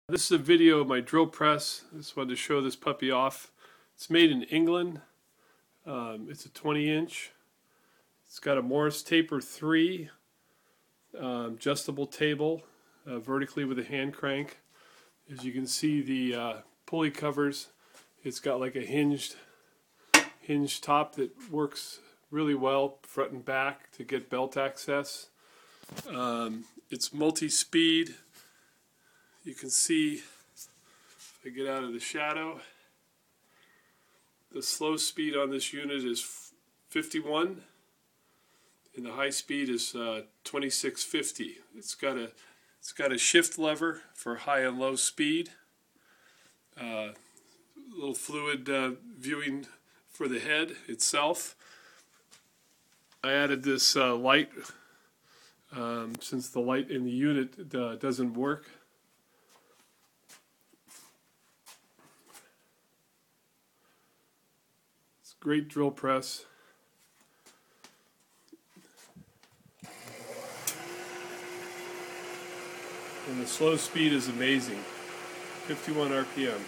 This is a video of my drill press. I just wanted to show this puppy off. It's made in England. It's a 20-inch. It's got a Morris Taper 3 adjustable table vertically with a hand crank. As you can see, the pulley covers, it's got like a hinged top that works really well front and back to get belt access. It's multi-speed. You can see, if I get out of the shadow, the slow speed on this unit is 51 and the high speed is 2650. It's got a shift lever for high and low speed, little fluid viewing for the head itself. I added this light since the light in the unit doesn't work. It's a great drill press. And the slow speed is amazing, 51 RPM.